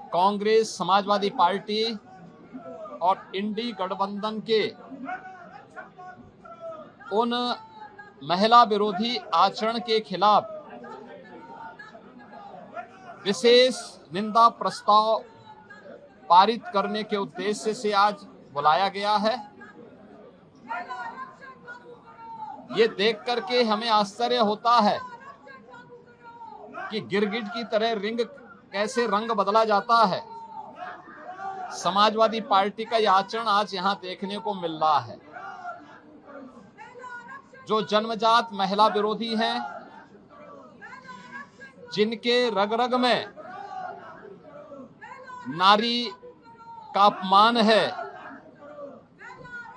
Congress, Samajwadi party और इंडी गठबंधन के उन महिला विरोधी आचरण के खिलाफ विशेष निंदा प्रस्ताव पारित करने के उद्देश्य से आज बुलाया गया है। ये देख करके हमें आश्चर्य होता है कि गिरगिट की तरह कैसे रंग बदला जाता है। समाजवादी पार्टी का यह आचरण आज यहां देखने को मिल रहा है। जो जन्मजात महिला विरोधी हैं, जिनके रग रग में नारी का अपमान है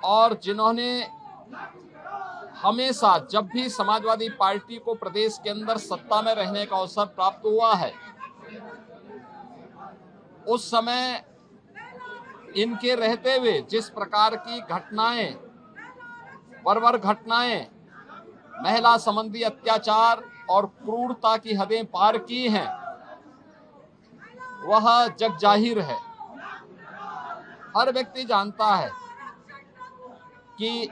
और जिन्होंने हमेशा जब भी समाजवादी पार्टी को प्रदेश के अंदर सत्ता में रहने का अवसर प्राप्त हुआ है, उस समय इनके रहते हुए जिस प्रकार की घटनाएं, बर्बर घटनाएं, महिला संबंधी अत्याचार और क्रूरता की हदें पार की हैं, वह जग जाहिर है। हर व्यक्ति जानता है कि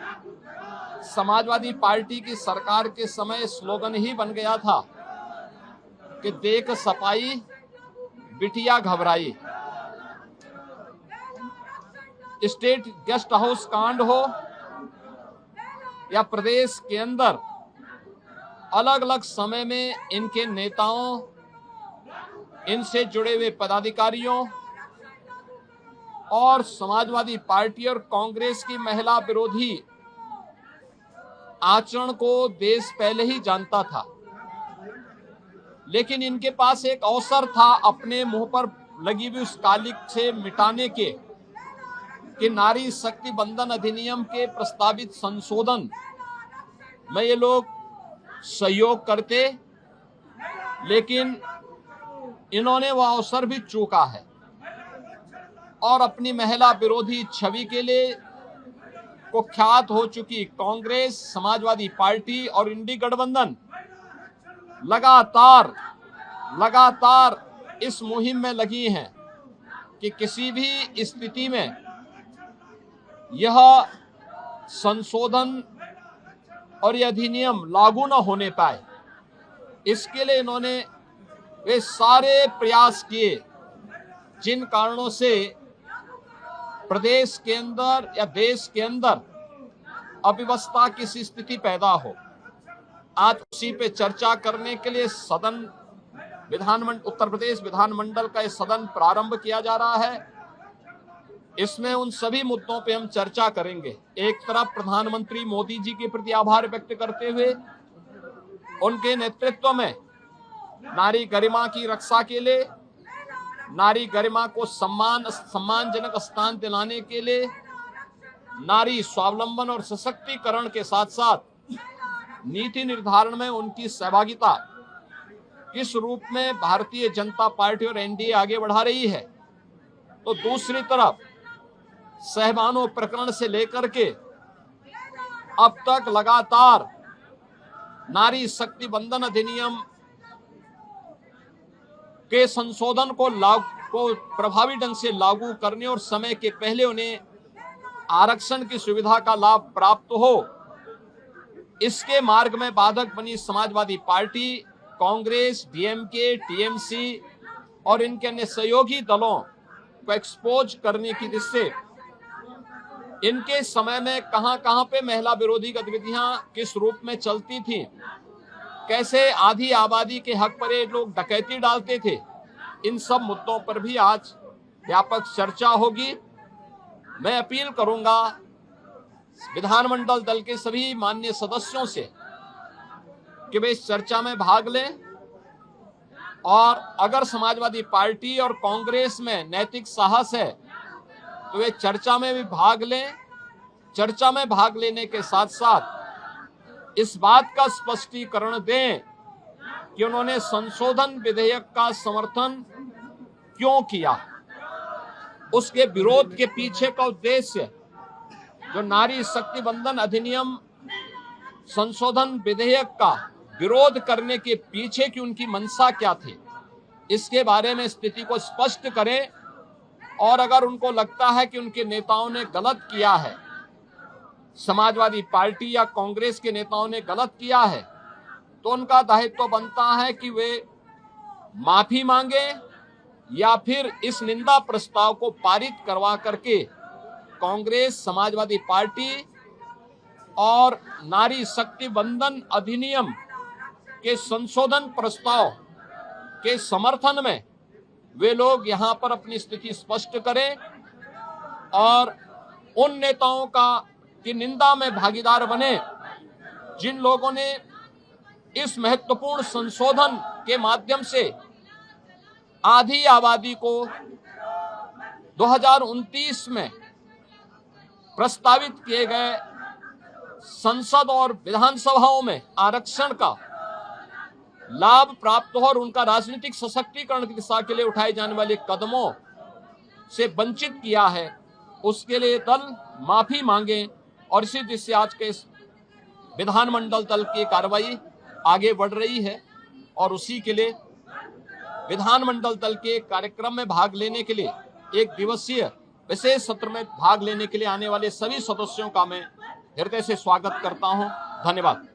समाजवादी पार्टी की सरकार के समय स्लोगन ही बन गया था कि देख सपाई बिटिया घबराई। स्टेट गेस्ट हाउस कांड हो या प्रदेश के अंदर अलग अलग समय में इनके नेताओं, इनसे जुड़े हुए पदाधिकारियों और समाजवादी पार्टी और कांग्रेस की महिला विरोधी आचरण को देश पहले ही जानता था, लेकिन इनके पास एक अवसर था अपने मुंह पर लगी हुई उस कालिक से मिटाने के कि नारी शक्ति बंधन अधिनियम के प्रस्तावित संशोधन में ये लोग सहयोग करते, लेकिन इन्होंने वह अवसर भी चूका है और अपनी महिला विरोधी छवि के लिए कुख्यात हो चुकी कांग्रेस, समाजवादी पार्टी और इंडी गठबंधन लगातार इस मुहिम में लगी हैं कि किसी भी स्थिति में यह संशोधन और यह अधिनियम लागू न होने पाए। इसके लिए इन्होंने वे सारे प्रयास किए जिन कारणों से प्रदेश के अंदर या देश के अंदर अव्यवस्था की स्थिति पैदा हो। आज उसी पे चर्चा करने के लिए उत्तर प्रदेश विधानमंडल का यह सदन प्रारंभ किया जा रहा है। इसमें उन सभी मुद्दों पे हम चर्चा करेंगे। एक तरफ प्रधानमंत्री मोदी जी के प्रति आभार व्यक्त करते हुए उनके नेतृत्व में नारी गरिमा की रक्षा के लिए, नारी गरिमा को सम्मानजनक स्थान दिलाने के लिए, नारी स्वावलंबन और सशक्तिकरण के साथ साथ नीति निर्धारण में उनकी सहभागिता किस रूप में भारतीय जनता पार्टी और एनडीए आगे बढ़ा रही है, तो दूसरी तरफ सहबानो प्रकरण से लेकर के अब तक लगातार नारी शक्ति बंधन अधिनियम के संशोधन को प्रभावी ढंग से लागू करने और समय के पहले उन्हें आरक्षण की सुविधा का लाभ प्राप्त हो, इसके मार्ग में बाधक बनी Samajwadi party, Congress, DMK, TMC और इनके अन्य सहयोगी दलों को एक्सपोज करने की दृष्टि से इनके समय में कहां पे महिला विरोधी गतिविधियां किस रूप में चलती थी, कैसे आधी आबादी के हक पर ये लोग डकैती डालते थे, इन सब मुद्दों पर भी आज व्यापक चर्चा होगी। मैं अपील करूंगा विधानमंडल दल के सभी माननीय सदस्यों से कि वे इस चर्चा में भाग लें और अगर समाजवादी पार्टी और कांग्रेस में नैतिक साहस है तो वे चर्चा में भी भाग लें। चर्चा में भाग लेने के साथ साथ इस बात का स्पष्टीकरण दें कि उन्होंने संशोधन विधेयक का समर्थन क्यों किया, उसके विरोध के पीछे का उद्देश्य, जो नारी शक्ति बंधन अधिनियम संशोधन विधेयक का विरोध करने के पीछे की उनकी मंशा क्या थी, इसके बारे में स्थिति को स्पष्ट करें, और अगर उनको लगता है कि उनके नेताओं ने गलत किया है, समाजवादी पार्टी या कांग्रेस के नेताओं ने गलत किया है, तो उनका दायित्व बनता है कि वे माफी मांगे या फिर इस निंदा प्रस्ताव को पारित करवा करके कांग्रेस, समाजवादी पार्टी और नारी शक्ति बंधन अधिनियम के संशोधन प्रस्ताव के समर्थन में वे लोग यहां पर अपनी स्थिति स्पष्ट करें और उन नेताओं की निंदा में भागीदार बने जिन लोगों ने इस महत्वपूर्ण संशोधन के माध्यम से आधी आबादी को 2029 में प्रस्तावित किए गए संसद और विधानसभाओं में आरक्षण का लाभ प्राप्त हो और उनका राजनीतिक सशक्तिकरण की दिशा के लिए उठाए जाने वाले कदमों से वंचित किया है, उसके लिए दल माफी मांगे। और इसी दिशा से आज के इस विधानमंडल दल की कार्रवाई आगे बढ़ रही है और उसी के लिए विधानमंडल दल के कार्यक्रम में भाग लेने के लिए, एक दिवसीय विशेष सत्र में भाग लेने के लिए आने वाले सभी सदस्यों का मैं हृदय से स्वागत करता हूं। धन्यवाद।